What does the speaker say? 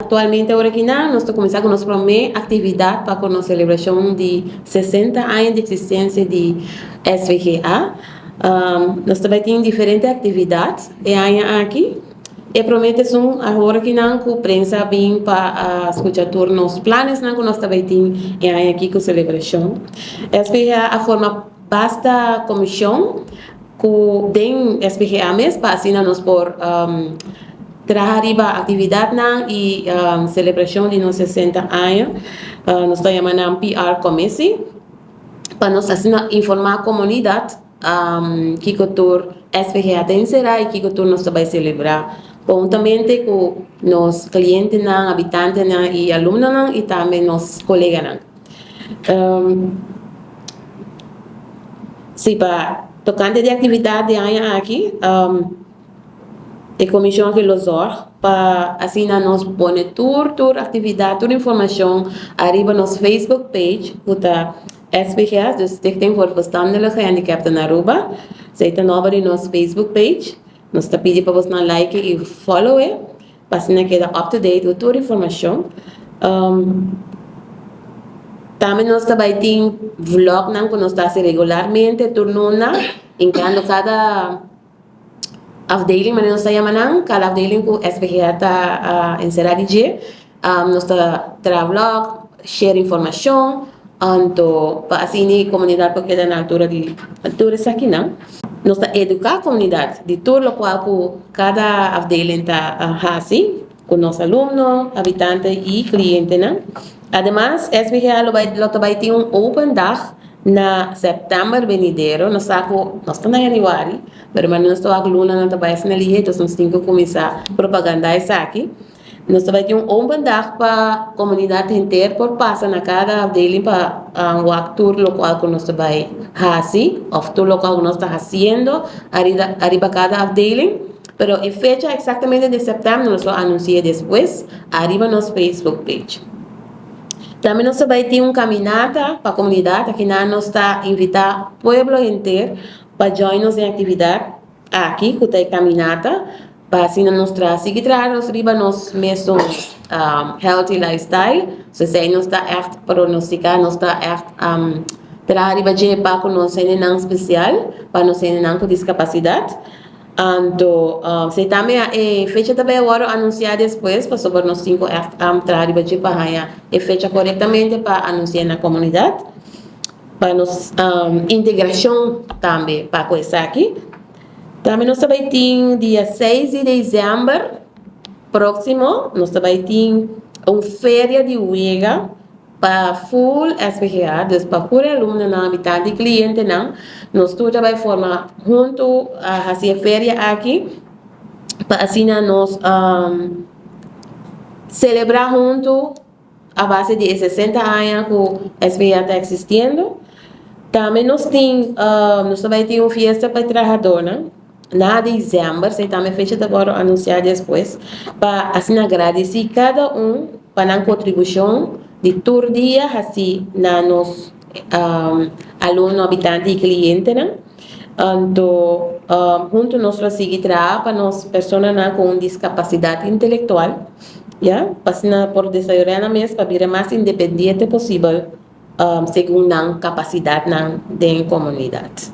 Atualmente, ahora aquí nos comenzamos con nuestra primera actividad para con la celebración de 60 años de existencia de SVGA. Nós também temos diferentes atividades aqui. E promete agora que não com prensa bem para escutar nos planos não que nós também temos aqui com celebração. SVGA a forma basta comision com den SVGA mesmo para assim nós por trazer a atividade e celebração de nos 60 anos. Nós estamos chamando PR commissión para nós assim informar a comunidade que o SVGA tem será e que o nós vai celebrar conjuntamente com os clientes, habitantes e alunos e também os colegas. Se para tocante de atividade aqui, a comissão que los para assim nós põe tour atividade, toda informação arriba nos Facebook page, SVGA, dus Stichting voor Verstandelijk, Gehandicapten Aruba. Zij está nova em nosso Facebook page. Nós está pedindo para você like e follow para assim queda up to date com toda a informação. Também nós também tem vlog que nós está regularmente turnando, enquanto cada afdeling, mas nós está chamando cada afdeling com SVGA está encerrado de nós está vlog, share informação. Então, para assim a comunidade porque da altura de aqui não, nós está educar a comunidade de tudo o qual cada afdeling está assim com nossos alunos, habitantes e clientes não. Además, SVGA vai ter open day na setembro venidero, nós estamos em janeiro, mas nós estamos alunos não trabalhamos na linha, então nós temos que começar a propaganda isso aqui. Nós também temos open day para a comunidade inteira por passar na cada afdeling para o ator local que nós também fazemos, ou o local que nós estamos fazendo, arriba cada afdeling. Pero a fecha exatamente de setembro nós vamos anunciar depois, arriba no nosso Facebook page. Também nós também temos caminhada para a comunidade, aqui nós está invitar o povo inteiro para join-nos em atividade aqui, que tem caminhada. Para assim nós seguir nós riba nós mesmo healthy lifestyle, so se nós está echt pronosticar nós está echt riba de para com nós não especial para nós não com discapacidade. Então se também fecha também agora anunciar depois para sobre nós cinco echt riba de para a fecha corretamente para anunciar na comunidade para nos integração também para coisa aqui. Também nós também temos dia 6 de dezembro próximo, nós também temos uma feira de huelga para full SVGA, dus para full aluno, habitante e cliente, nós também formar junto a fazer feira aqui, para assim nós celebrar junto a base de 60 anos que o SVGA está existindo. Também nós também temos uma festa para trabalhador, na dezembro, se também fecha agora anunciar depois, para assim agradecer cada para a contribuição de todo dia, assim, na nos aluno, habitante e cliente, então, junto nós vamos seguir para nós pessoas com discapacidade intelectual, para assim, por desarrollar mesmo, para vir mais independente possível, segundo a capacidade da comunidade.